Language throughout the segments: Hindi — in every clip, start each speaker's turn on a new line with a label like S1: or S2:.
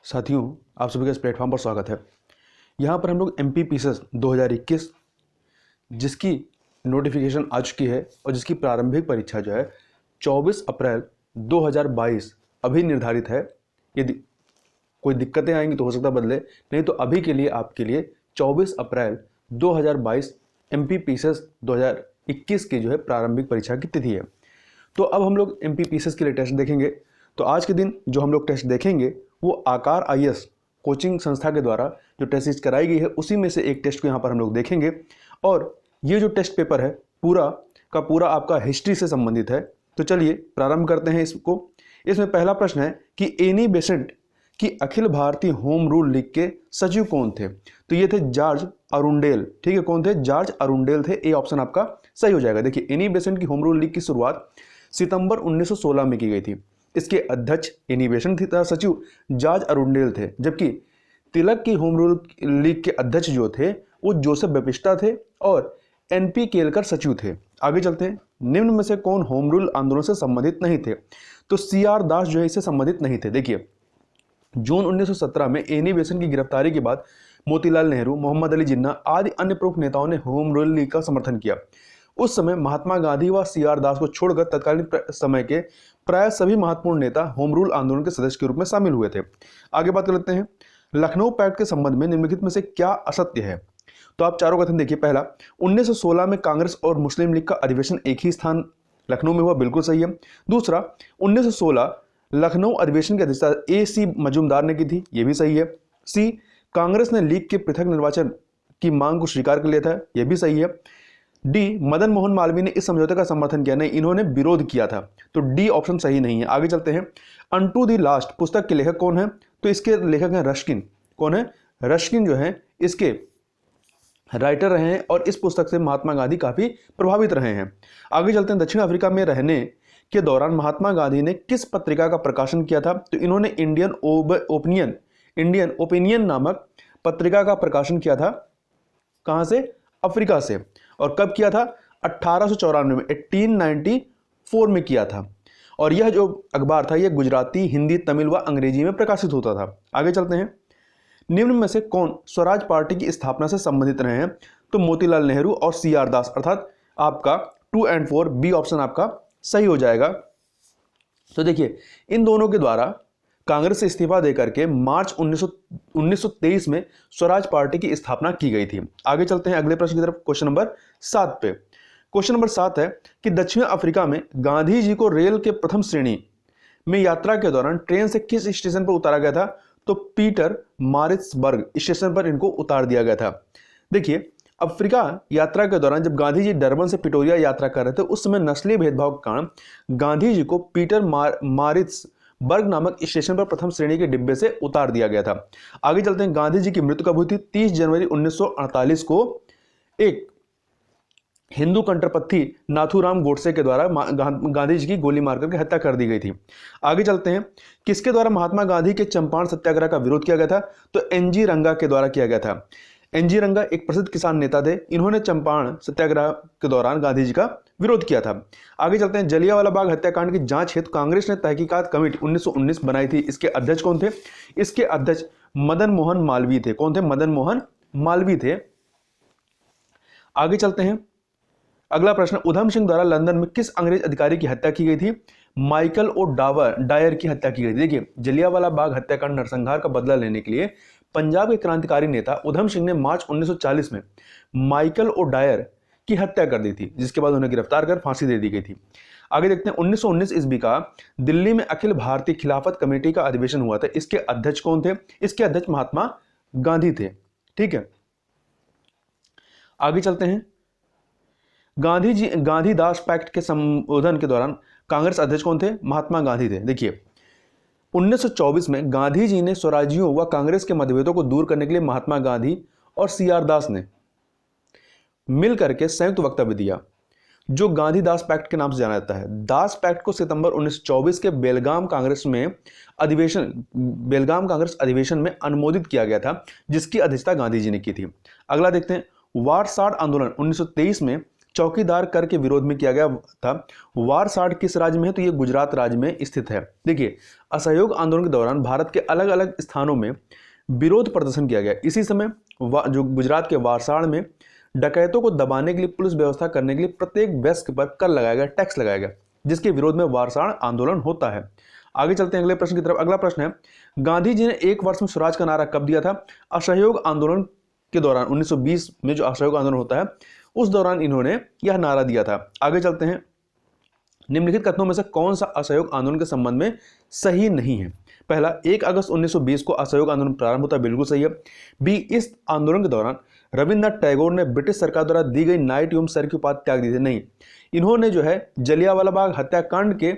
S1: साथियों, आप सभी का इस प्लेटफॉर्म पर स्वागत है। यहाँ पर हम लोग MPPCS 2021 जिसकी नोटिफिकेशन आ चुकी है और जिसकी प्रारंभिक परीक्षा जो है 24 अप्रैल 2022 अभी निर्धारित है। यदि कोई दिक्कतें आएंगी तो हो सकता बदले, नहीं तो अभी के लिए आपके लिए 24 अप्रैल 2022 MPPCS 2021 की जो है प्रारंभिक परीक्षा की तिथि है। तो अब हम लोग MPPCS के लिए टेस्ट देखेंगे। तो आज के दिन जो हम लोग टेस्ट देखेंगे वो आकार IAS कोचिंग संस्था के द्वारा जो टेस्ट सीरीज कराई गई है उसी में से एक टेस्ट को यहाँ पर हम लोग देखेंगे। और ये जो टेस्ट पेपर है पूरा का पूरा आपका हिस्ट्री से संबंधित है। तो चलिए प्रारंभ करते हैं इसको। इसमें पहला प्रश्न है कि एनी बेसेंट की Akhil Bharatiya home rule league के सचिव कौन थे? तो ये थे जॉर्ज अरुंडेल। ठीक है, कौन थे? जॉर्ज अरुंडेल थे। ए ऑप्शन आपका सही हो जाएगा। देखिए, एनी बेसेंट की होम रूल लीग की शुरुआत सितंबर 1916 में की गई थी। इसके अध्यक्ष एनी बेसेंट था, सचिव जॉर्ज अरुंडेल थे। जबकि तिलक की होम रूल लीग के अध्यक्ष जो थे वो जोसेफ बेपिस्टा थे और NP केलकर सचिव थे। आगे चलते हैं। निम्न में से कौन होम रूल आंदोलन से संबंधित नहीं थे? तो CR दास जो है इससे संबंधित नहीं थे। देखिए, जून 1917 में एनी बेसेंट की गिरफ्तारी के बाद मोतीलाल नेहरू, मोहम्मद अली जिन्ना आदि अन्य प्रमुख नेताओं ने होम रूल लीग का समर्थन किया। उस समय महात्मा गांधी व CR दास को छोड़कर तत्कालीन समय के प्राय सभी महत्वपूर्ण नेता होम रूल आंदोलन के सदस्य के रूप में शामिल हुए थे। आगे बात कर लेते हैं। लखनऊ पैक्ट के संबंध में निम्नलिखित में से क्या असत्य है? तो आप चारों कथन देखिए। पहला, 1916 में कांग्रेस और मुस्लिम लीग का अधिवेशन एक ही स्थान लखनऊ में हुआ, बिल्कुल सही है। दूसरा, 1916 लखनऊ अधिवेशन की अध्यक्षता AC मजूमदार ने की थी, यह भी सही है। C, कांग्रेस ने लीग के पृथक निर्वाचन की मांग को स्वीकार कर लिया था, यह भी सही है। D, मदन मोहन मालवीय ने इस समझौते का समर्थन किया, नहीं, इन्होंने विरोध किया था। तो D ऑप्शन सही नहीं है। आगे चलते हैं। अनटू द लास्ट पुस्तक के लेखक कौन है? तो इसके लेखक हैं रश्किन। कौन है? रश्किन जो है इसके राइटर रहे हैं और इस पुस्तक से महात्मा गांधी काफी प्रभावित रहे हैं। आगे चलते हैं। दक्षिण अफ्रीका में रहने के दौरान महात्मा गांधी ने किस पत्रिका का प्रकाशन किया था? तो इन्होंने इंडियन ओपिनियन नामक पत्रिका का प्रकाशन किया था। कहां से? अफ्रीका से। और कब किया था? 1894 में, 1894 में किया था। और यह जो अखबार था यह गुजराती, हिंदी, तमिल व अंग्रेजी में प्रकाशित होता था। आगे चलते हैं। निम्न में से कौन स्वराज पार्टी की स्थापना से संबंधित रहे हैं? तो मोतीलाल नेहरू और CR दास, अर्थात आपका 2 और 4, बी ऑप्शन आपका सही हो जाएगा। तो देखिए, इन दोनों के द्वारा कांग्रेस से इस्तीफा देकर के मार्च 1923 में स्वराज पार्टी की स्थापना की गई थी। आगे चलते हैं अगले प्रश्न की तरफ, क्वेश्चन नंबर 7 पे। क्वेश्चन नंबर 7 है कि दक्षिण अफ्रीका में गांधी जी को रेल के प्रथम श्रेणी में यात्रा के दौरान ट्रेन से किस स्टेशन पर उतारा गया था? तो पीटर मारिट्सबर्ग स्टेशन पर इनको उतार दिया गया था। देखिए, अफ्रीका यात्रा के दौरान जब गांधी जी डरबन से प्रिटोरिया यात्रा कर रहे थे उस समय नस्लीय भेदभाव के कारण गांधी जी को पीटर मारिट्सबर्ग नामक स्टेशन पर प्रथम श्रेणी के डिब्बे से उतार दिया गया था। आगे चलते हैं। गांधी जी की मृत्यु कब हुई थी? 30 जनवरी 1948 को एक हिंदू कंट्रपथी नाथूराम गोडसे के द्वारा गांधी जी की गोली मारकर के हत्या कर दी गई थी। आगे चलते हैं। किसके द्वारा महात्मा गांधी के चंपारण सत्याग्रह का विरोध किया गया था? तो NG रंगा के द्वारा किया गया था। NG रंगा एक प्रसिद्ध किसान नेता थे। इन्होंने चंपारण सत्याग्रह के दौरान गांधी जी का विरोध किया था। आगे चलते हैं। जलियांवाला बाग हत्याकांड की जांच हेतु कांग्रेस ने तहकीकात कमेटी 1919 बनाई थी। इसके अध्यक्ष कौन थे? इसके अध्यक्ष मदन मोहन मालवीय थे। कौन थे? मदन मोहन मालवीय थे। आगे चलते हैं। अगला प्रश्न, उधम सिंह द्वारा लंदन में किस अंग्रेज अधिकारी की हत्या की गई थी? माइकल ओ डायर की हत्या की गई थी। देखिए, जलियांवाला बाग हत्याकांड नरसंहार का बदला लेने के लिए पंजाब के क्रांतिकारी नेता उधम सिंह ने मार्च 1940 में माइकल ओ डायर की हत्या कर दी थी, जिसके बाद उन्हें गिरफ्तार कर फांसी दे दी गई थी। आगे देखते हैं। 1919 ईस्वी का दिल्ली में अखिल भारतीय खिलाफत कमेटी का अधिवेशन हुआ था। इसके अध्यक्ष कौन थे? इसके अध्यक्ष महात्मा गांधी थे। ठीक है, आगे चलते हैं। गांधीदास पैक्ट के संबोधन के दौरान कांग्रेस अध्यक्ष कौन थे? महात्मा गांधी थे। देखिए, 1924 में गांधी जी ने स्वराजियों व कांग्रेस के मतभेदों को दूर करने के लिए महात्मा गांधी और CR दास ने मिलकर के संयुक्त वक्तव्य दिया जो गांधीदास पैक्ट के नाम से जाना जाता है। दास पैक्ट को सितंबर 1924 के बेलगाम कांग्रेस अधिवेशन में अनुमोदित किया गया था, जिसकी अध्यक्षता गांधी जी ने की थी। अगला देखते हैं। वारसाड आंदोलन 1923 में चौकीदार कर के विरोध में किया गया था। वारसाड किस राज्य में है? तो ये गुजरात राज्य में स्थित है। देखिए, असहयोग आंदोलन के दौरान भारत के अलग अलग स्थानों में विरोध प्रदर्शन किया गया। इसी समय जो गुजरात के वारसाड में डकैतों को दबाने के लिए, पुलिस व्यवस्था करने के लिए प्रत्येक वयस्क पर कर लगाया गया, टैक्स लगाया गया, जिसके विरोध में वारसाड आंदोलन होता है। आगे चलते हैं अगले प्रश्न की तरफ। अगला प्रश्न है, गांधी जी ने एक वर्ष में स्वराज का नारा कब दिया था? असहयोग आंदोलन के दौरान 1920 में जो असहयोग आंदोलन होता है उस दौरान इन्होंने यह नारा दिया था। आगे चलते हैं, निम्नलिखित कथनों में से कौन सा असहयोग आंदोलन के संबंध में सही नहीं है? पहला, 1 अगस्त 1920 को असहयोग आंदोलन प्रारंभ होता है, बिल्कुल सही है। बी, इस आंदोलन के दौरान रविन्द्रनाथ टैगोर ने ब्रिटिश सरकार द्वारा दी गई नाइट एवं सर की उपाधि त्याग दी थी, नहीं, इन्होंने जो है जलियांवाला बाग हत्याकांड के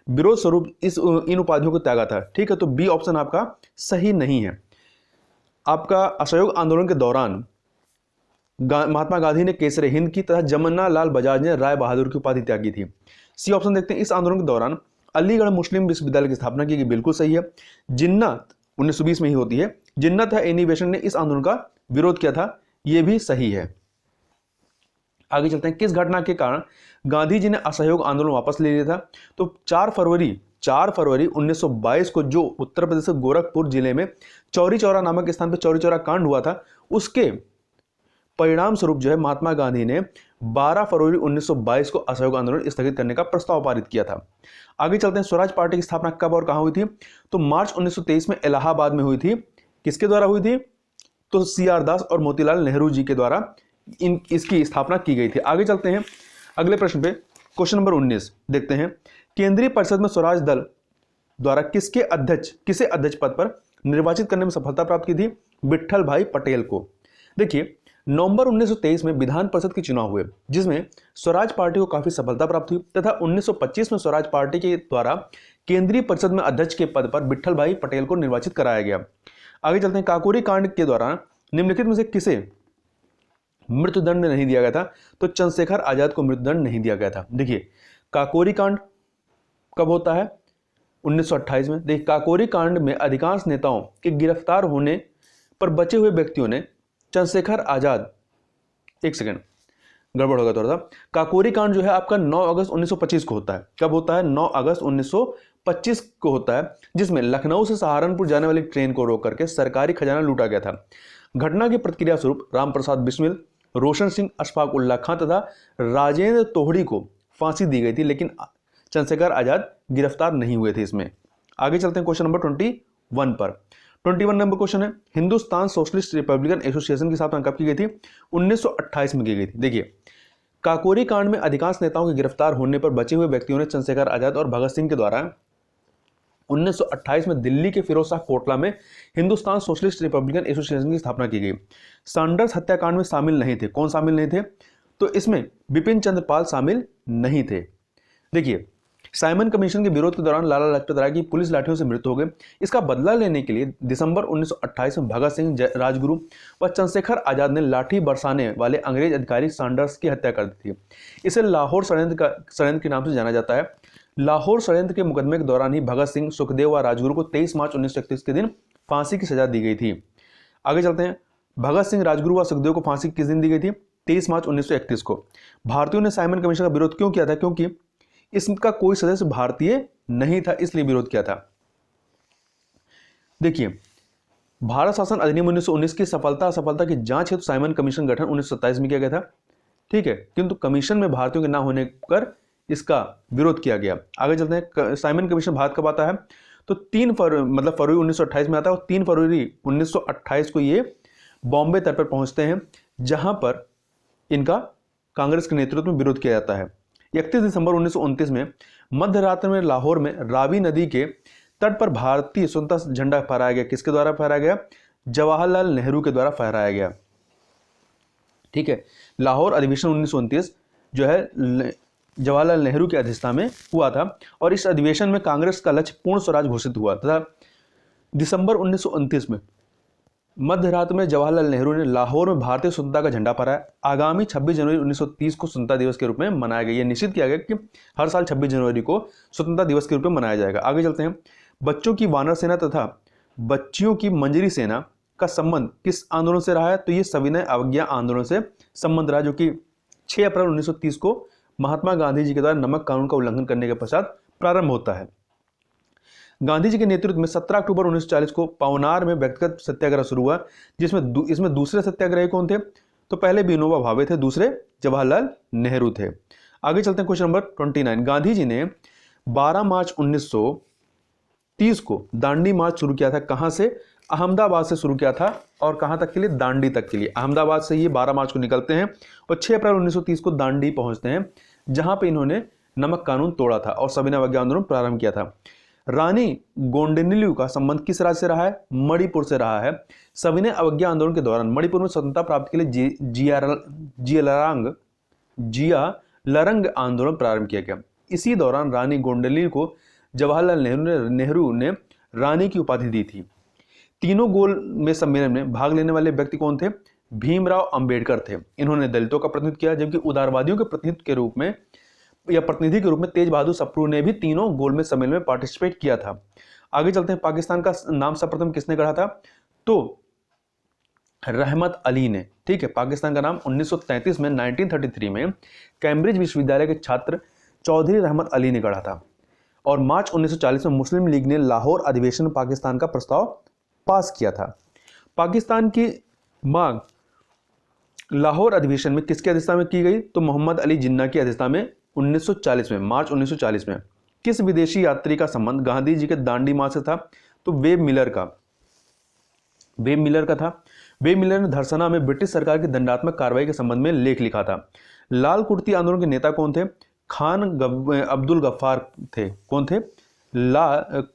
S1: विरोध स्वरूप इन उपाधियों को त्यागा था। ठीक है, तो बी ऑप्शन आपका सही नहीं है। आपका असहयोग आंदोलन के दौरान महात्मा गांधी ने केसरे हिंद की तथा जमुना लाल बजाज ने राय बहादुर की उपाधि त्यागी थी। सी ऑप्शन देखते हैं, इस आंदोलन के दौरान अलीगढ़ मुस्लिम विश्वविद्यालय की स्थापना की गई, बिल्कुल सही है। जिन्ना 1920 में ही होती है। जिन्ना तथा एनी बेसेंट ने इस आंदोलन का विरोध किया था, यह भी सही है। आगे चलते हैं, किस घटना के कारण गांधी जी ने असहयोग आंदोलन वापस ले लिया था? तो 4 फरवरी 1922 को जो उत्तर प्रदेश के गोरखपुर जिले में चौरी चौरा नामक स्थान पर चौरी चौरा कांड हुआ था, उसके परिणाम स्वरूप जो है महात्मा गांधी ने 12 फरवरी 1922 को असहयोग आंदोलन स्थगित करने का प्रस्ताव पारित किया था। आगे चलते हैं, स्वराज पार्टी की स्थापना कब और कहां हुई थी? तो मार्च 1923 में इलाहाबाद में हुई थी। किसके द्वारा हुई थी? तो CR दास और मोतीलाल नेहरू जी के द्वारा इसकी स्थापना की गई थी। आगे चलते हैं अगले प्रश्न पे, क्वेश्चन नंबर 19 देखते हैं, केंद्रीय परिषद में स्वराज दल द्वारा किसे अध्यक्ष पद पर निर्वाचित करने में सफलता प्राप्त की थी? विट्ठल भाई पटेल को। देखिए, नवंबर 1923 में विधान परिषद के चुनाव हुए, जिसमें स्वराज पार्टी को काफी सफलता प्राप्त हुई तथा 1925 में स्वराज पार्टी के द्वारा केंद्रीय परिषद में अध्यक्ष के पद पर विट्ठल भाई पटेल को निर्वाचित कराया गया। आगे चलते हैं, काकोरी कांड के दौरान निम्नलिखित में से किसे मृत्युदंड नहीं दिया गया था? तो चंद्रशेखर आजाद को मृत्युदंड नहीं दिया गया था। देखिए, काकोरी कांड कब होता है? 1928 में। देखिए, काकोरी कांड में अधिकांश नेताओं के गिरफ्तार होने पर बचे हुए व्यक्तियों ने चंद्रशेखर आजाद, एक सेकंड गड़बड़ होगा थोड़ा सा, काकोरी कांड जो है आपका 9 अगस्त 1925 को होता है। कब होता है? 9 अगस्त 1925 को होता है, जिसमें लखनऊ से सहारनपुर जाने वाली ट्रेन को रोक करके सरकारी खजाना लूटा गया था। घटना की प्रतिक्रिया स्वरूप रामप्रसाद बिस्मिल, रोशन सिंह, अशफाक उल्लाह खां तथा राजेंद्र तोहड़ी को फांसी दी गई थी, लेकिन चंद्रशेखर आजाद गिरफ्तार नहीं हुए थे इसमें। आगे चलते हैं क्वेश्चन नंबर 21 पर। 21 नंबर क्वेश्चन है, हिंदुस्तान सोशलिस्ट रिपब्लिकन एसोसिएशन की स्थापना कब की गई थी? 1928 में की गई थी। देखिए, काकोरी कांड में अधिकांश नेताओं के गिरफ्तार होने पर बचे हुए व्यक्तियों ने चंद्रशेखर आजाद और भगत सिंह के द्वारा 1928 में दिल्ली के फिरोज शाह कोटला में हिंदुस्तान सोशलिस्ट रिपब्लिकन एसोसिएशन की स्थापना की गई। सैंडर्स हत्याकांड में शामिल नहीं थे। कौन शामिल नहीं थे? तो इसमें बिपिन चंद्र पाल शामिल नहीं थे। देखिए, साइमन कमीशन के विरोध के दौरान लाला लाजपत राय की पुलिस लाठियों से मृत्यु हो गई। इसका बदला लेने के लिए दिसंबर 1928 में भगत सिंह, राजगुरु व चंद्रशेखर आजाद ने लाठी बरसाने वाले अंग्रेज अधिकारी सैंडर्स की हत्या कर दी थी। इसे लाहौर षड्यंत्र के नाम से जाना जाता है। लाहौर षड्यंत्र के मुकदमे के दौरान ही भगत सिंह, सुखदेव व राजगुरु को 23 मार्च 1931 के दिन फांसी की सजा दी गई थी। आगे चलते हैं, भगत सिंह, राजगुरु व सुखदेव को फांसी किस दिन दी गई थी? 23 मार्च 1931 को। भारतीयों ने साइमन कमीशन का विरोध क्यों किया था? क्योंकि इसका कोई सदस्य भारतीय नहीं था, इसलिए विरोध किया था। देखिए, भारत शासन अधिनियम 1919 की असफलता की जांच हेतु साइमन कमीशन गठन 1927 में किया गया था। ठीक है, किंतु कमीशन में भारतीयों के ना होने पर इसका विरोध किया गया। आगे चलते हैं, साइमन कमीशन भारत कब आता है? तो 3 फरवरी 1928 में आता है और 3 फरवरी 1928 को ये बॉम्बे तट पर पहुंचते हैं, जहां पर इनका कांग्रेस के नेतृत्व में विरोध किया जाता है। 31 दिसंबर 1929 में मध्य रात्रि में लाहौर में रावी नदी के तट पर भारतीय स्वतंत्रता झंडा फहराया गया। किसके द्वारा फहराया गया? जवाहरलाल नेहरू के द्वारा फहराया गया। ठीक है, लाहौर अधिवेशन 1929 जो है जवाहरलाल नेहरू की अध्यक्षता में हुआ था और इस अधिवेशन में कांग्रेस का लक्ष्य पूर्ण स्वराज घोषित हुआ तथा दिसंबर 1929 में मध्य रात्रि में जवाहरलाल नेहरू ने लाहौर में भारतीय स्वतंत्रता का झंडा फहराया। आगामी 26 जनवरी 1930 को स्वतंत्रता दिवस के रूप में मनाया गया। यह निश्चित किया गया कि हर साल 26 जनवरी को स्वतंत्रता दिवस के रूप में मनाया जाएगा। आगे चलते हैं, बच्चों की वानर सेना तथा बच्चियों की मंजरी सेना का संबंध किस आंदोलन से रहा है? तो ये सविनय अवज्ञा आंदोलन से संबंध रहा, जो कि 6 अप्रैल 1930 को महात्मा गांधी जी के द्वारा नमक कानून का उल्लंघन करने के पश्चात प्रारंभ होता है। गांधी जी के नेतृत्व में 17 अक्टूबर 1940 को पवनार में व्यक्तिगत सत्याग्रह शुरू हुआ, जिसमें इसमें दूसरे सत्याग्रही कौन थे? तो पहले विनोबा भावे थे, दूसरे जवाहरलाल नेहरू थे। आगे चलते हैं, क्वेश्चन नंबर 29। गांधी जी ने 12 मार्च 1930 को दांडी मार्च शुरू किया था। कहां से? अहमदाबाद से शुरू किया था। और कहां तक के लिए? दांडी तक के लिए। अहमदाबाद से ये 12 मार्च को निकलते हैं और 6 अप्रैल 1930 को दांडी पहुंचते हैं, जहां पे इन्होंने नमक कानून तोड़ा था और सविनय अवज्ञा आंदोलन प्रारंभ किया था। रानी गोंडिन्यू का संबंध किस राज्य से रहा है? मणिपुर से रहा है। सविनय अवज्ञा आंदोलन के दौरान मणिपुर में स्वतंत्रता प्राप्ति के लिए जिया लरंग आंदोलन प्रारंभ किया गया। इसी दौरान रानी गोंडिन्यू को जवाहरलाल नेहरू ने रानी की उपाधि दी थी। तीनों गोल में सम्मेलन में भाग लेने वाले व्यक्ति कौन थे? भीमराव अंबेडकर थे। इन्होंने दलितों का प्रतिनिधित्व किया, जबकि उदारवादियों के प्रतिनिधित्व के रूप में या प्रतिनिधि के रूप में तेज बहादुर सप्रू ने भी तीनों गोलमेज सम्मेलन में पार्टिसिपेट किया था। आगे चलते हैं, पाकिस्तान का नाम सर्वप्रथम किसने गढ़ा था? तो रहमत अली ने। ठीक है, पाकिस्तान का नाम 1933 में 1933 में कैम्ब्रिज विश्वविद्यालय के छात्र चौधरी रहमत अली ने गढ़ा था। और मार्च 1940 में मुस्लिम लीग ने लाहौर अधिवेशन में पाकिस्तान का प्रस्ताव पास किया था। पाकिस्तान की मांग लाहौर अधिवेशन में किसकी अध्यक्षता में की गई? तो मोहम्मद अली जिन्ना की अध्यक्षता में 1940 में, मार्च 1940 में। किस विदेशी यात्री का संबंध गांधी जी के दांडी मार्च से था? तो वेब मिलर का था। वेब मिलर ने धरसना में ब्रिटिश सरकार की दंडात्मक कार्रवाई के संबंध में लेख लिखा था। लाल कुर्ती आंदोलन के नेता कौन थे? खान अब्दुल गफ्फार थे। कौन थे?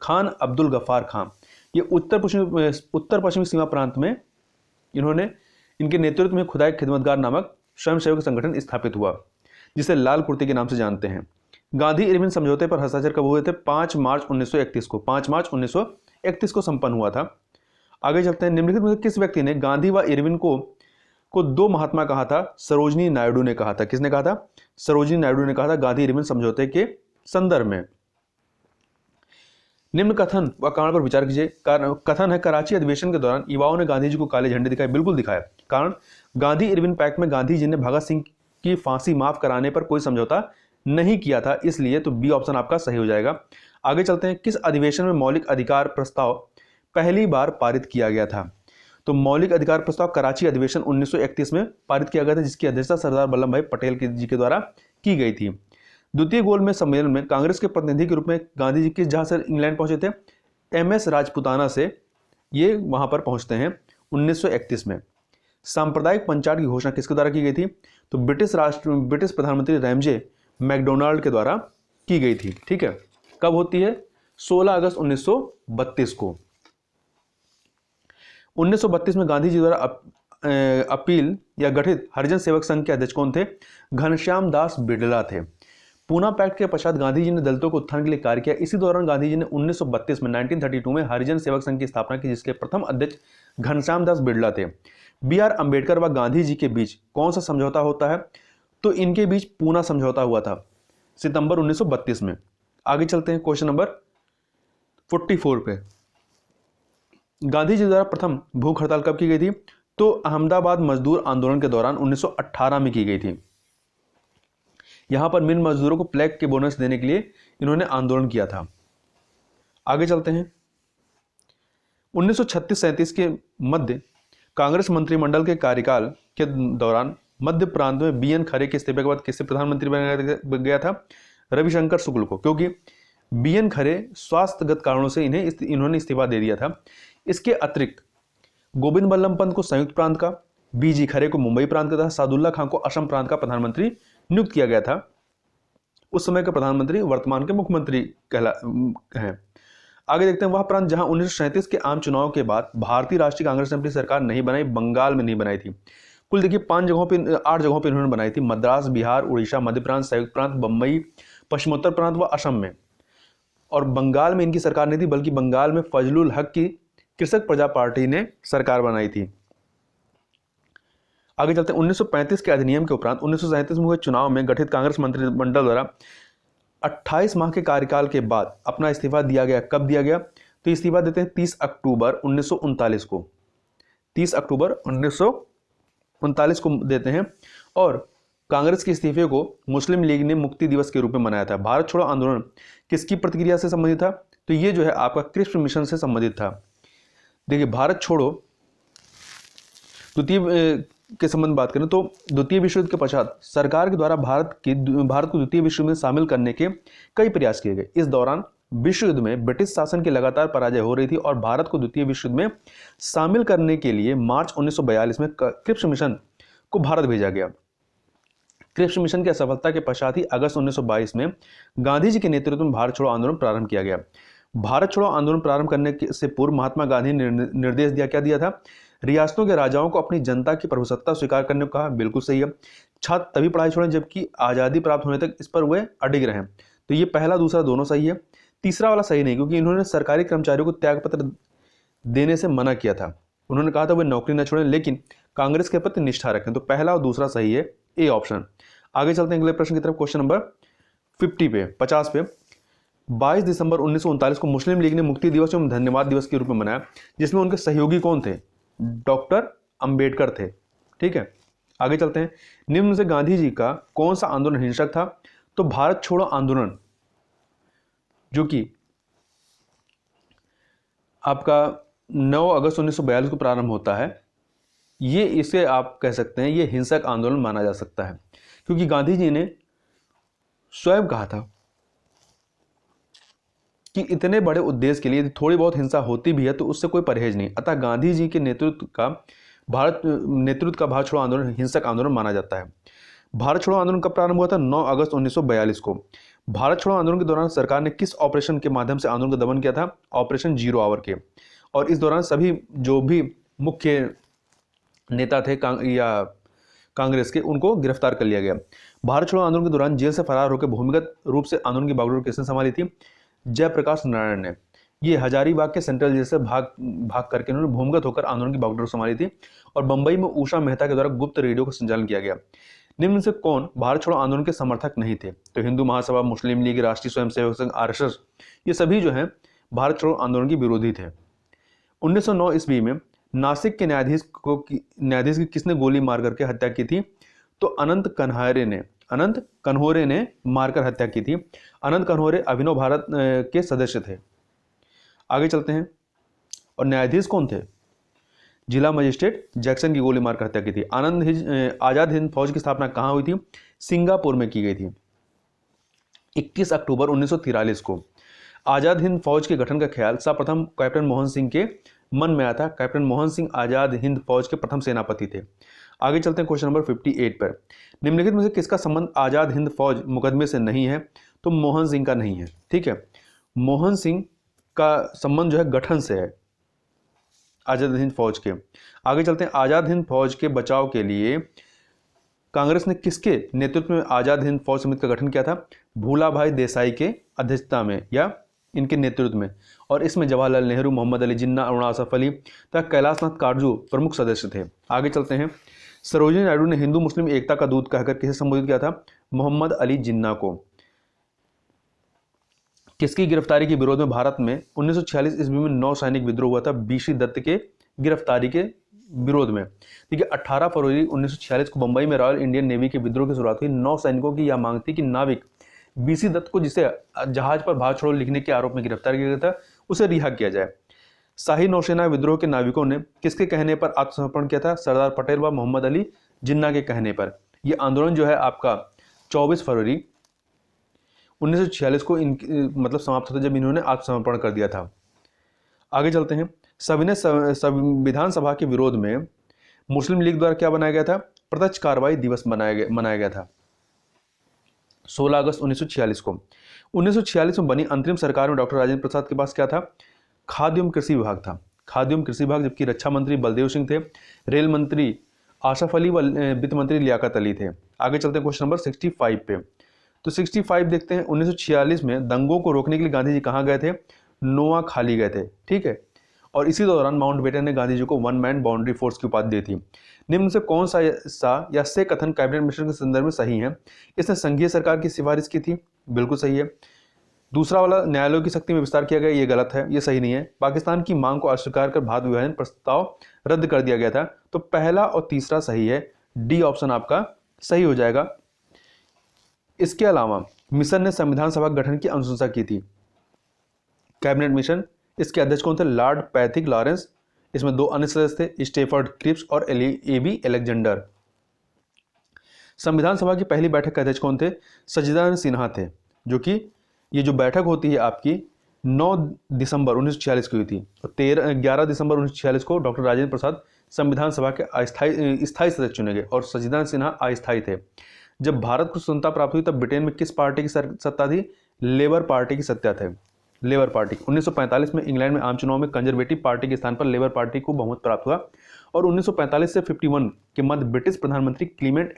S1: खान अब्दुल गफ्फार खान। ये उत्तर पश्चिमी सीमा प्रांत में इनके नेतृत्व में खुदाई खिदमतगार नामक स्वयंसेवक संगठन स्थापित हुआ, जिसे लाल कुर्ती के नाम से जानते हैं। गांधी इरविन समझौते पर हस्ताक्षर कब हुए थे? 5 मार्च 1931 को। 5 मार्च 1931 को संपन्न हुआ था। आगे चलते हैं, निम्नलिखित में से किस व्यक्ति ने गांधी व इरविन को दो महात्मा कहा था? सरोजनी नायडू ने कहा था। किसने कहा था? सरोजनी नायडू ने कहा था गांधी इरविन समझौते के संदर्भ में। निम्न कथन व कारण पर विचार कीजिए। कथन है, कराची अधिवेशन के दौरान युवाओं ने गांधी जी को काले झंडे दिखाए। बिल्कुल दिखाया। कारण, गांधी इरविन पैक्ट में गांधी जी ने भगत सिंह की फांसी माफ कराने पर कोई समझौता नहीं किया था, इसलिए तो बी ऑप्शन आपका सही हो जाएगा। आगे चलते हैं, किस अधिवेशन में मौलिक अधिकार प्रस्ताव पहली बार पारित किया गया था? तो मौलिक अधिकार प्रस्ताव कराची अधिवेशन 1931 में पारित किया गया था, जिसकी अध्यक्षता सरदार वल्लभ भाई पटेल जी के द्वारा की गई थी। द्वितीय गोलमेज सम्मेलन में कांग्रेस के प्रतिनिधि के रूप में गांधी जी किस जहां से इंग्लैंड पहुंचे थे? MS राजपुताना से ये वहां पर पहुंचते हैं 1931 में। सांप्रदायिक पंचायत की घोषणा किसके द्वारा की गई थी? तो ब्रिटिश प्रधानमंत्री रैमजे मैकडोनाल्ड के द्वारा की गई थी। ठीक है, कब होती है? 16 अगस्त 1932 को। 1932 में गांधी जी द्वारा अपील या गठित हरिजन सेवक संघ के अध्यक्ष कौन थे? घनश्याम दास बिड़ला थे। पूना पैक्ट के पश्चात गांधी जी ने दलितों को उत्थान के लिए कार्य किया। इसी दौरान गांधी जी ने 1932 में 1932 में हरिजन सेवक संघ की स्थापना की, जिसके प्रथम अध्यक्ष घनश्याम दास बिड़ला थे। BR अम्बेडकर व गांधी जी के बीच कौन सा समझौता होता है? तो इनके बीच पूना समझौता हुआ था सितंबर 1932 में। आगे चलते हैं, क्वेश्चन नंबर 44 पे। गांधी जी द्वारा प्रथम भूख हड़ताल कब की गई थी? तो अहमदाबाद मजदूर आंदोलन के दौरान 1918 में की गई थी। यहां पर मिल मजदूरों को प्लेग के बोनस देने के लिए इन्होंने आंदोलन किया था। आगे चलते हैं, 1936-37 के मध्य कांग्रेस मंत्रिमंडल के कार्यकाल के दौरान मध्य प्रांत में BN खरे के इस्तीफे के बाद किससे प्रधानमंत्री बनाया गया था? रविशंकर शुक्ल को, क्योंकि BN खरे स्वास्थ्यगत कारणों से इन्होंने इस्तीफा दे दिया था। इसके अतिरिक्त गोविंद बल्लभ पंत को संयुक्त प्रांत का, BG खरे को मुंबई प्रांत का तथा सादुल्ला खान को असम प्रांत का प्रधानमंत्री नियुक्त किया गया था। उस समय के प्रधानमंत्री वर्तमान के मुख्यमंत्री हैं। आगे देखते हैं, वह प्रांत जहां 1937 के आम चुनाव के बाद भारतीय राष्ट्रीय कांग्रेस ने अपनी सरकार नहीं बनाई, बंगाल में नहीं बनाई थी। कुल देखिए 8 जगहों पे इन्होंने बनाई थी। मद्रास, बिहार, उड़ीसा, मध्य प्रांत, संयुक्त प्रांत, बम्बई, पश्चिमोत्तर प्रांत व असम में। और बंगाल में इनकी सरकार नहीं थी, बल्कि बंगाल में फजलुल हक की कृषक प्रजा पार्टी ने सरकार बनाई थी। आगे चलते हैं, 1935 के अधिनियम के उपरांत 1937 में हुए चुनाव में गठित कांग्रेस मंत्रिमंडल द्वारा 28 माह के कार्यकाल के बाद अपना इस्तीफा दिया गया। कब दिया गया? तो इस्तीफा देते हैं 30 अक्टूबर 1939 को। 30 अक्टूबर 1939 को देते हैं। और कांग्रेस के इस्तीफे को मुस्लिम लीग ने मुक्ति दिवस के रूप में मनाया था। भारत छोड़ो आंदोलन किसकी प्रतिक्रिया से संबंधित था? तो ये जो है आपका क्रिप्स मिशन से संबंधित था। देखिए, भारत छोड़ो द्वितीय के संबंध बात करें तो द्वितीय विश्व युद्ध के पश्चात सरकार के द्वारा भारत को द्वितीय विश्व युद्ध में शामिल करने के कई प्रयास किए गए। इस दौरान विश्व युद्ध में ब्रिटिश शासन की लगातार पराजय हो रही थी और भारत को द्वितीय विश्व युद्ध में शामिल करने के लिए मार्च 1942 में क्रिप्स मिशन को भारत भेजा गया। क्रिप्स मिशन की असफलता के पश्चात ही अगस्त 1922 में गांधी जी के नेतृत्व में भारत छोड़ो आंदोलन प्रारंभ किया गया। भारत छोड़ो आंदोलन प्रारंभ करने से पूर्व महात्मा गांधी ने निर्देश दिया था? रियासतों के राजाओं को अपनी जनता की प्रभुसत्ता स्वीकार करने को कहा। बिल्कुल सही है। छात्र तभी पढ़ाई छोड़ें जबकि आज़ादी प्राप्त होने तक इस पर वे अडिग रहें। तो ये पहला दूसरा दोनों सही है। तीसरा वाला सही नहीं, क्योंकि इन्होंने सरकारी कर्मचारियों को त्यागपत्र देने से मना किया था। उन्होंने कहा था वे नौकरी न छोड़ें लेकिन कांग्रेस के प्रति निष्ठा रखें। तो पहला और दूसरा सही है, ए ऑप्शन। आगे चलते हैं अगले प्रश्न की तरफ। क्वेश्चन नंबर 50 पे 22 दिसंबर 1939 को मुस्लिम लीग ने मुक्ति दिवस एवं धन्यवाद दिवस के रूप में मनाया, जिसमें उनके सहयोगी कौन थे? डॉक्टर अंबेडकर थे। ठीक है, आगे चलते हैं। निम्न में से गांधी जी का कौन सा आंदोलन हिंसक था? तो भारत छोड़ो आंदोलन जो कि आपका 9 अगस्त 1942 को प्रारंभ होता है, ये इसे आप कह सकते हैं ये हिंसक आंदोलन माना जा सकता है, क्योंकि गांधी जी ने स्वयं कहा था कि इतने बड़े उद्देश्य के लिए यदि थोड़ी बहुत हिंसा होती भी है तो उससे कोई परहेज नहीं। अतः गांधी जी के नेतृत्व का भारत छोड़ो आंदोलन हिंसक आंदोलन माना जाता है। भारत छोड़ो आंदोलन कब प्रारंभ हुआ था? 9 अगस्त 1942 को। भारत छोड़ो आंदोलन के दौरान सरकार ने किस ऑपरेशन के माध्यम से आंदोलन का दमन किया था? ऑपरेशन जीरो आवर के। और इस दौरान सभी जो भी मुख्य नेता थे कांग्रेस के, उनको गिरफ्तार कर लिया गया। भारत छोड़ो आंदोलन के दौरान जेल से फरार होकर भूमिगत रूप से आंदोलन की बागडोर किसने संभाली थी? जयप्रकाश नारायण ने। ये हजारीबाग के सेंट्रल जेल से भाग करके उन्होंने भूमिगत होकर आंदोलन की बागडोर संभाली थी। और बंबई में उषा मेहता के द्वारा गुप्त रेडियो का संचालन किया गया। निम्न से कौन भारत छोड़ो आंदोलन के समर्थक नहीं थे? तो हिंदू महासभा, मुस्लिम लीग, राष्ट्रीय स्वयंसेवक संघ, आरएसएस, ये सभी जो है भारत छोड़ो आंदोलन के विरोधी थे। 1909 ईस्वी में नासिक के न्यायाधीश की किसने गोली मार करके हत्या की थी? तो अनंत कन्होरे ने मारकर हत्या की थी। अनंत कन्होरे अभिनव भारत के सदस्य थे। आगे चलते हैं। और न्यायाधीश कौन थे? जिला मजिस्ट्रेट जैक्सन की गोली मारकर हत्या की थी। आजाद हिंद फौज की स्थापना कहाँ हुई थी? सिंगापुर में की गई थी 21 अक्टूबर 1943 को। आजाद हिंद फौज के गठन का ख्याल सर्वप्रथम कैप्टन मोहन सिंह के मन में आया था। कैप्टन मोहन सिंह आजाद हिंद फौज के प्रथम सेनापति थे। आगे चलते हैं क्वेश्चन नंबर 58 पर। निम्नलिखित में से किसका संबंध आजाद हिंद फौज मुकदमे से नहीं है? तो मोहन सिंह का नहीं है। ठीक है, मोहन सिंह का संबंध जो है गठन से है, आजाद हिंद फौज के। आगे चलते हैं। आजाद हिंद फौज के बचाव के लिए कांग्रेस ने किसके नेतृत्व में आजाद हिंद फौज समिति का गठन किया था? भूलाभाई देसाई के अध्यक्षता में या इनके नेतृत्व में। और इसमें जवाहरलाल नेहरू, मोहम्मद अली जिन्ना, अरुणा असफ अली तथा कैलाशनाथ काटजू प्रमुख सदस्य थे। आगे चलते हैं। सरोजिनी नायडू ने हिंदू मुस्लिम एकता का दूत कहकर किसे संबोधित किया था? मोहम्मद अली जिन्ना को। किसकी गिरफ्तारी के विरोध में भारत में 1946 ईस्वी में 9 सैनिक विद्रोह हुआ था? बीसी दत्त के गिरफ्तारी के विरोध में। ठीक है, 18 फरवरी 1946 को बंबई में रॉयल इंडियन नेवी के विद्रोह की शुरुआत हुई। 9 सैनिकों की यह मांग थी कि नाविक बीसी दत्त को, जिसे जहाज पर भारत छोड़ो लिखने के आरोप में गिरफ्तार किया गया था, उसे रिहा किया जाए। शाही नौसेना विद्रोह के नाविकों ने किसके कहने पर आत्मसमर्पण किया था? सरदार पटेल व मोहम्मद अली जिन्ना के कहने पर। यह आंदोलन जो है आपका 24 फरवरी 1946 को मतलब समाप्त होता जब इन्होंने आत्मसमर्पण कर दिया था। आगे चलते हैं। सविनय संविधान सभा के विरोध में मुस्लिम लीग द्वारा क्या बनाया गया था? प्रत्यक्ष कार्रवाई दिवस मनाया गया था 16 अगस्त 1946 को। 1946 में बनी अंतरिम सरकार में डॉक्टर राजेंद्र प्रसाद के पास क्या था? खाद्य एवं कृषि विभाग था। खाद्य एवं कृषि विभाग, जबकि रक्षा मंत्री बलदेव सिंह थे, रेल मंत्री आशफ अली व वित्त मंत्री लियाकत अली थे। आगे चलते हैं क्वेश्चन नंबर 65 पे। तो 65 देखते हैं। 1946 में दंगों को रोकने के लिए गांधी जी कहाँ गए थे? नोआखाली गए थे। ठीक है, और इसी दौरान माउंटबेटन ने गांधी जी को वन मैन बाउंड्री फोर्स की उपाधि दी थी। निम्न से कौन सा या से कथन कैबिनेट मिशन के संदर्भ में सही है? इसने संघीय सरकार की सिफारिश की थी, बिल्कुल सही है। दूसरा वाला न्यायालयों की शक्ति में विस्तार किया गया, ये गलत है, ये सही नहीं है। पाकिस्तान की मांग को अस्वीकार कर भारत विभाजन प्रस्ताव रद्द कर दिया गया था, तो पहला और तीसरा सही है। डी ऑप्शन आपका सही हो जाएगा। इसके अलावा मिशन ने संविधान सभा गठन की अनुशंसा की थी। कैबिनेट मिशन, इसके अध्यक्ष कौन थे? Lord Pethick Lawrence. इसमें 2 अन्य सदस्य थे, स्टेफर्ड क्रिप्स और एबी अलेक्जेंडर। संविधान सभा की पहली बैठक के अध्यक्ष कौन थे? सच्चिदानंद सिन्हा थे, जो कि ये जो बैठक होती है आपकी 9 दिसंबर 1946 को हुई थी और 11 दिसंबर 1946 को डॉक्टर राजेंद्र प्रसाद संविधान सभा के स्थायी सदस्य चुने गए और सच्चिदानंद सिन्हा अस्थायी थे। जब भारत को स्वतंत्रता प्राप्त हुई तब ब्रिटेन में किस पार्टी की सत्ता थी? लेबर पार्टी की सत्ता थे। लेबर पार्टी 1945 में इंग्लैंड में आम चुनाव में कंजर्वेटिव पार्टी के स्थान पर लेबर पार्टी को बहुमत प्राप्त हुआ और 1945 से 51 के मध्य ब्रिटिश प्रधानमंत्री क्लीमेंट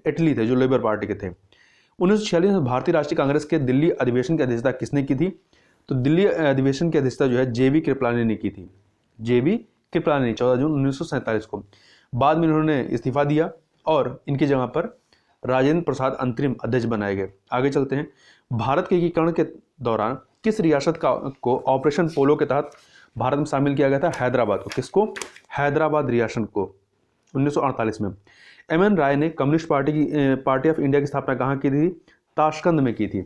S1: एटली थे जो लेबर पार्टी के थे। 1946 में भारतीय राष्ट्रीय कांग्रेस के दिल्ली अधिवेशन की अध्यक्षता किसने की थी? तो दिल्ली अधिवेशन की अध्यक्षता जो है जेबी कृपलानी ने की थी। जेबी कृपलानी 14 जून 1947 को। बाद में इन्होंने इस्तीफा दिया और इनकी जगह पर राजेंद्र प्रसाद अंतरिम अध्यक्ष बनाए गए। आगे चलते हैं। भारत के एकीकरण के दौरान किस रियासत को ऑपरेशन पोलो के तहत भारत में शामिल किया गया था? हैदराबाद को। किसको? हैदराबाद रियासत को 1948 में। एम.एन. राय ने कम्युनिस्ट पार्टी ऑफ इंडिया की स्थापना कहाँ की थी? ताशकंद में की थी।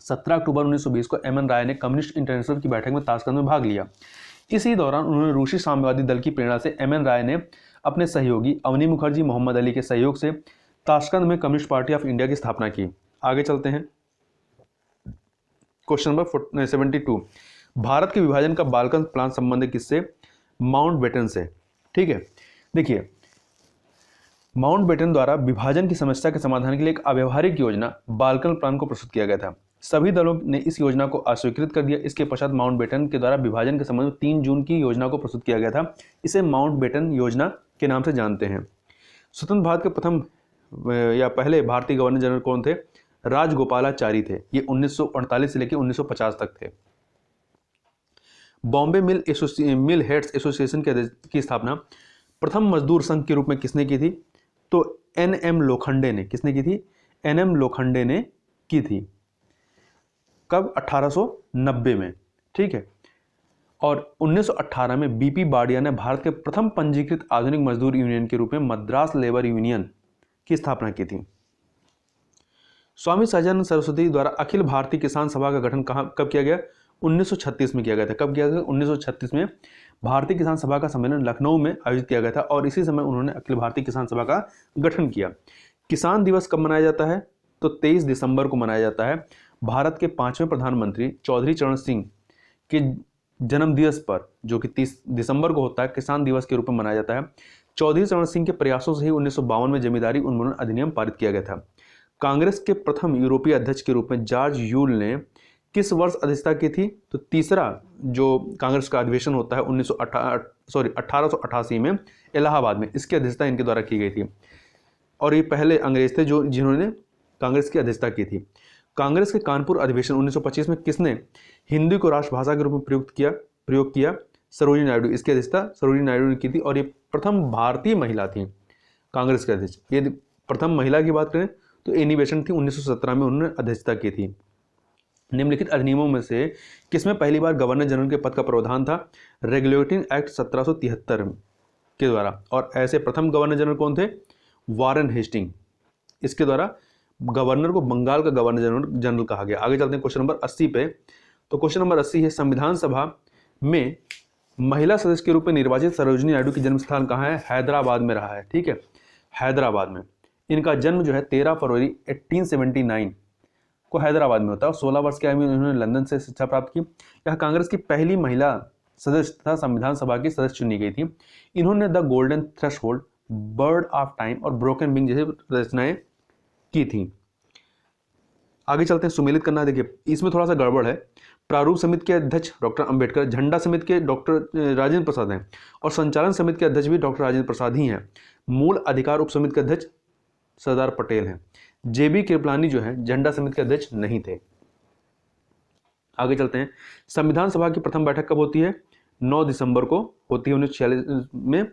S1: 17 अक्टूबर 1920 को एम.एन. राय ने कम्युनिस्ट इंटरनेशनल की बैठक में ताशकंद में भाग लिया। इसी दौरान उन्होंने रूसी साम्यवादी दल की प्रेरणा से एम.एन. राय ने अपने सहयोगी अवनी मुखर्जी मोहम्मद अली के सहयोग से ताशकंद में कम्युनिस्ट पार्टी ऑफ इंडिया की स्थापना की। आगे चलते हैं। Question number 72। भारत के विभाजन का बाल्कन प्लान संबंधित किससे? माउंटबेटन से। ठीक है, देखिए माउंटबेटन द्वारा विभाजन की समस्या के समाधान के लिए एक अव्यवहारिक योजना बाल्कन प्लान को प्रस्तुत किया गया था। सभी दलों ने इस योजना को अस्वीकृत कर दिया। इसके पश्चात माउंटबेटन के द्वारा विभाजन के संबंध में 3 जून की योजना को प्रस्तुत किया गया था। इसे माउंटबेटन योजना के नाम से जानते हैं। स्वतंत्र भारत के प्रथम या पहले भारतीय गवर्नर जनरल कौन थे? राजगोपालाचारी थे। ये 1948 से लेकर 1950 तक थे। बॉम्बे मिल हेड्स एसोसिएशन की स्थापना प्रथम मजदूर संघ के रूप में किसने की थी? तो एन.एम. लोखंडे ने। किसने की थी? एन.एम. लोखंडे ने की थी। कब? 1890 में। ठीक है, और 1918 में बीपी बाडिया ने भारत के प्रथम पंजीकृत आधुनिक मजदूर यूनियन के रूप में मद्रास लेबर यूनियन की स्थापना की थी। स्वामी सहजानंद सरस्वती द्वारा अखिल भारतीय किसान सभा का गठन कब किया गया? 1936 में किया गया था। कब किया गया? 1936 में भारतीय किसान सभा का सम्मेलन लखनऊ में आयोजित किया गया था और इसी समय उन्होंने अखिल भारतीय किसान सभा का गठन किया। किसान दिवस कब मनाया जाता है? तो 23 दिसंबर को मनाया जाता है। भारत के 5वें प्रधानमंत्री चौधरी चरण सिंह के जन्म दिवस पर, जो कि 30 दिसंबर को होता है, किसान दिवस के रूप में मनाया जाता है। चौधरी चरण सिंह के प्रयासों से ही 1952 में जमींदारी उन्मूलन अधिनियम पारित किया गया था। कांग्रेस के प्रथम यूरोपीय अध्यक्ष के रूप में जॉर्ज यूल ने किस वर्ष अध्यक्षता की थी? तो तीसरा जो कांग्रेस का अधिवेशन होता है 1888 में इलाहाबाद में, इसकी अध्यक्षता इनके द्वारा की गई थी और ये पहले अंग्रेज थे जिन्होंने कांग्रेस की अध्यक्षता की थी। कांग्रेस के कानपुर अधिवेशन 1925 में किसने हिंदी को राष्ट्रभाषा के रूप में प्रयोग किया? सरोजिनी नायडू। इसकी अध्यक्षता सरोजिनी नायडू ने की थी और ये प्रथम भारतीय महिला थी कांग्रेस के अध्यक्ष। यदि प्रथम महिला की बात करें तो एनी बेसेंट थी, 1917 में उन्होंने अध्यक्षता की थी। निम्नलिखित अधिनियमों में से किसमें पहली बार गवर्नर जनरल के पद का प्रावधान था? रेगुलेटिंग एक्ट 1773 के द्वारा। और ऐसे प्रथम गवर्नर जनरल कौन थे? Warren Hasting. इसके द्वारा गवर्नर को बंगाल का गवर्नर जनरल कहा गया। आगे चलते हैं क्वेश्चन नंबर 80 पे। तो क्वेश्चन नंबर 80 है, संविधान सभा में महिला सदस्य के रूप में निर्वाचित सरोजिनी नायडू की जन्म स्थान कहाँ है? हैदराबाद में रहा है। ठीक है, हैदराबाद में। इनका जन्म जो है 13 फरवरी 1879 को हैदराबाद में होता है और 16 वर्ष की आयु में उन्होंने लंदन से शिक्षा प्राप्त की। यह कांग्रेस की पहली महिला सदस्य तथा संविधान सभा की सदस्य चुनी गई थी। इन्होंने the golden threshold, bird of time और ब्रोकन विंग जैसी रचनाएं की थी। आगे चलते हैं, सुमेलित करना। देखिए इसमें थोड़ा सा गड़बड़ है। प्रारूप समिति के अध्यक्ष डॉक्टर अंबेडकर, झंडा समिति के डॉक्टर राजेंद्र प्रसाद हैं और संचालन समिति के अध्यक्ष भी डॉक्टर राजेंद्र प्रसाद ही हैं। मूल अधिकार उप समिति के अध्यक्ष सरदार पटेल हैं। जेबी कृपलानी जो है झंडा समिति के अध्यक्ष नहीं थे। आगे चलते हैं, संविधान सभा की प्रथम बैठक कब होती है? 9 दिसंबर को होती है 1946 में,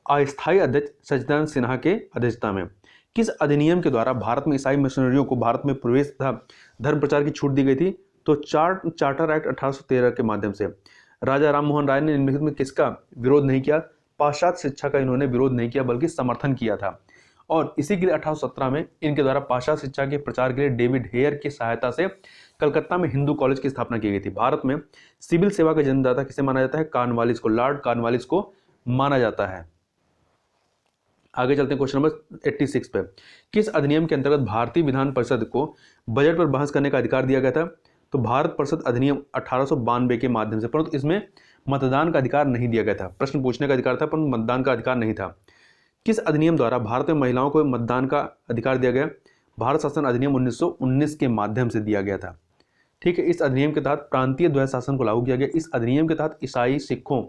S1: अस्थायी अध्यक्ष सच्चिदानंद सिन्हा के अध्यक्षता में। किस अधिनियम के द्वारा भारत में ईसाई मिशनरियों को भारत में प्रवेश तथा धर्म प्रचार की छूट दी गई थी? तो चार्टर एक्ट 1813 के माध्यम से। राजा राम मोहन राय ने निम्नलिखित में किसका विरोध नहीं किया? पाश्चात्य शिक्षा का इन्होंने विरोध नहीं किया बल्कि समर्थन किया था। और इसी के लिए 1817 में इनके द्वारा पाश्चात्य शिक्षा के प्रचार के लिए डेविड हेयर की सहायता से कलकत्ता में हिंदू कॉलेज की स्थापना की गई थी। भारत में सिविल सेवा का जन्मदाता किसे माना जाता है? कॉर्नवालिस को, लॉर्ड कॉर्नवालिस को माना जाता है। आगे चलते हैं क्वेश्चन नंबर 86 पे। किस अधिनियम के अंतर्गत भारतीय विधान परिषद को बजट पर बहस करने का अधिकार दिया गया था? तो भारत परिषद अधिनियम 1892 के माध्यम से, परंतु इसमें मतदान का अधिकार नहीं दिया गया था। प्रश्न पूछने का अधिकार था पर मतदान का अधिकार नहीं था। किस अधिनियम द्वारा भारत में महिलाओं को मतदान का अधिकार दिया गया? भारत शासन अधिनियम 1919 के माध्यम से दिया गया था। ठीक है, इस अधिनियम के तहत प्रांतीय द्वैध शासन को लागू किया गया। इस अधिनियम के तहत ईसाई, सिखों,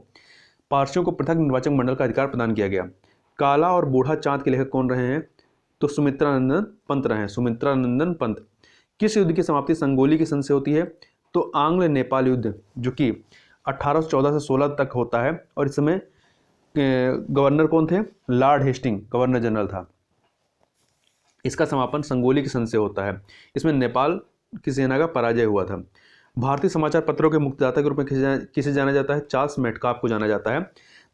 S1: पारसियों को पृथक निर्वाचन मंडल का अधिकार प्रदान किया गया। काला और बूढ़ा चांद के लेखक कौन रहे हैं? तो सुमित्रानंदन पंत रहे हैं, सुमित्रानंदन पंत। किस युद्ध की समाप्ति संगोली के संधि से होती है? तो आंग्ल नेपाल युद्ध, जो कि 1814 से 16 तक होता है। और इस समय गवर्नर कौन थे? लॉर्ड हेस्टिंग गवर्नर जनरल था। इसका समापन संगोली की संधि से होता है। इसमें नेपाल की सेना का पराजय हुआ था। भारतीय समाचार पत्रों के मुक्तिदाता के रूप में किसे जाना जाता है? चार्ल्स मेटकाफ को जाना जाता है।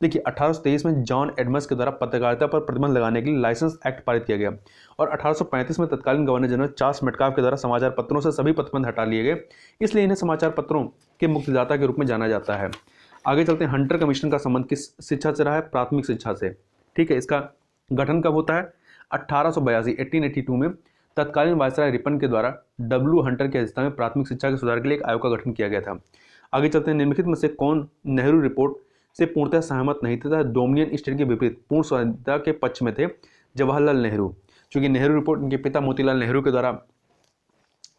S1: देखिए, 1823 में जॉन एडम्स के द्वारा पत्रकारिता पर प्रतिबंध लगाने के लिए लाइसेंस एक्ट पारित किया गया और 1835 में तत्कालीन गवर्नर जनरल चार्ल्स मेटकाफ के द्वारा समाचार पत्रों से सभी प्रतिबंध हटा लिए गए, इसलिए इन्हें समाचार पत्रों के मुक्तिदाता के रूप में जाना जाता है। आगे चलते हैं, हंटर कमीशन का संबंध किस शिक्षा से रहा है? प्राथमिक शिक्षा से। ठीक है, इसका गठन कब होता है? 1882 में तत्कालीन वायसराय रिपन के द्वारा डब्ल्यू हंटर की अध्यक्षता में प्राथमिक शिक्षा के सुधार के लिए एक आयोग का गठन किया गया था। आगे चलते हैं, निम्नलिखित में से कौन नेहरू रिपोर्ट से पूर्णतः सहमत नहीं थे तथा डोमिनियन स्टेट के विपरीत पूर्ण स्वाधीनता के पक्ष में थे? जवाहरलाल नेहरू। चूंकि नेहरू रिपोर्ट इनके पिता मोतीलाल नेहरू के द्वारा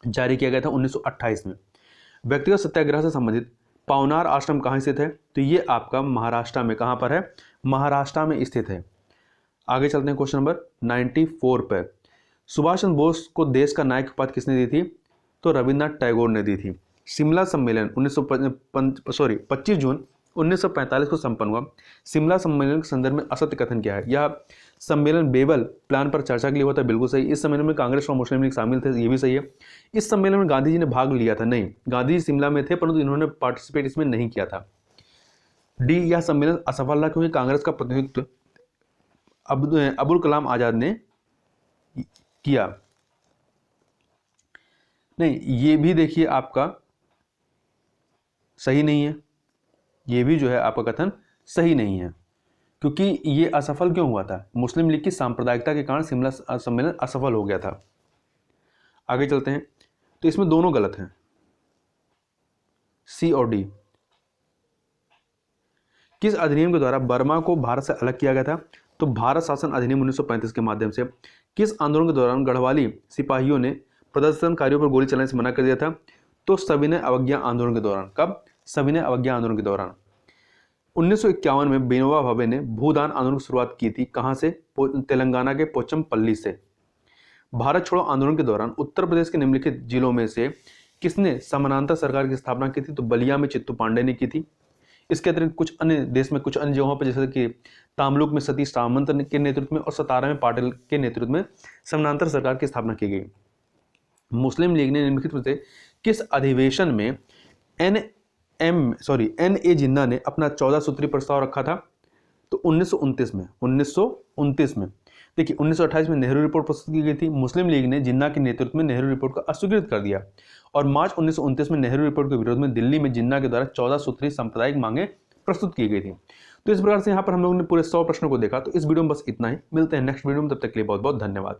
S1: जारी किया गया था 1928 में। व्यक्तिगत सत्याग्रह से संबंधित पावनार आश्रम कहाँ स्थित है? तो ये आपका महाराष्ट्र में, कहाँ पर है? महाराष्ट्र में स्थित है। आगे चलते हैं क्वेश्चन नंबर 94 पर। सुभाष चंद्र बोस को देश का नायक उपाधि किसने दी थी? तो रविन्द्रनाथ टैगोर ने दी थी। शिमला सम्मेलन 25 जून 1945 को संपन्न हुआ। शिमला सम्मेलन के संदर्भ में असत्य कथन क्या है? यह सम्मेलन बेबल प्लान पर चर्चा के लिए हुआ था, बिल्कुल सही। इस सम्मेलन में कांग्रेस और मुस्लिम लीग शामिल थे, ये भी सही है। इस सम्मेलन में गांधी जी ने भाग लिया था? नहीं, गांधी जी शिमला में थे परंतु इन्होंने पार्टिसिपेट इसमें नहीं किया था। डी, यह सम्मेलन असफल रहा क्योंकि कांग्रेस का प्रतिनिधित्व अबुल कलाम आजाद ने किया। नहीं, ये भी देखिए आपका सही नहीं है, ये भी जो है आपका कथन सही नहीं है, क्योंकि ये असफल क्यों हुआ था? मुस्लिम लीग की सांप्रदायिकता के कारण शिमला सम्मेलन असफल हो गया था। आगे चलते हैं, तो इसमें दोनों गलत हैं, सी और डी। किस अधिनियम के द्वारा बर्मा को भारत से अलग किया गया था? तो भारत शासन अधिनियम 1935 के माध्यम से। किस आंदोलन के दौरान गढ़वाली सिपाहियों ने प्रदर्शनकारियों पर गोली चलाने से मना कर दिया था? तो सविनय अवज्ञा आंदोलन के दौरान। कब? सविनय अवज्ञा आंदोलन के दौरान। 1951 में विनोबा भावे ने भूदान आंदोलन की शुरुआत की थी, कहां से? तेलंगाना के पोचमपल्ली से। भारत छोड़ो आंदोलन के दौरान उत्तर प्रदेश के निम्नलिखित जिलों में से किसने समानांतर सरकार की स्थापना की थी? तो बलिया में चित्तू पांडे ने की थी। इसके अतिरिक्त कुछ अन्य देश में कुछ अन्य जगहों पर, जैसे कि तामलुक में सतीश सामंत के नेतृत्व में और सतारा में पाटिल के नेतृत्व में समानांतर सरकार की स्थापना की गई। मुस्लिम लीग ने निम्नलिखित में से किस अधिवेशन में एन.ए. जिन्ना ने अपना 14 सूत्री प्रस्ताव रखा था? तो 1929 में। देखिए, 1928 में नेहरू रिपोर्ट प्रस्तुत की गई थी। मुस्लिम लीग ने जिन्ना के नेतृत्व में नेहरू रिपोर्ट को अस्वीकृत कर दिया और मार्च 1929 में नेहरू रिपोर्ट के विरोध में दिल्ली में जिन्ना के द्वारा 14 सूत्री सांप्रदायिक मांगे प्रस्तुत की गई थी। तो इस प्रकार से यहाँ पर हम लोगों ने पूरे 100 प्रश्नों को देखा। तो इस वीडियो में बस इतना ही, मिलते हैं नेक्स्ट वीडियो में, तब तक के लिए बहुत बहुत धन्यवाद।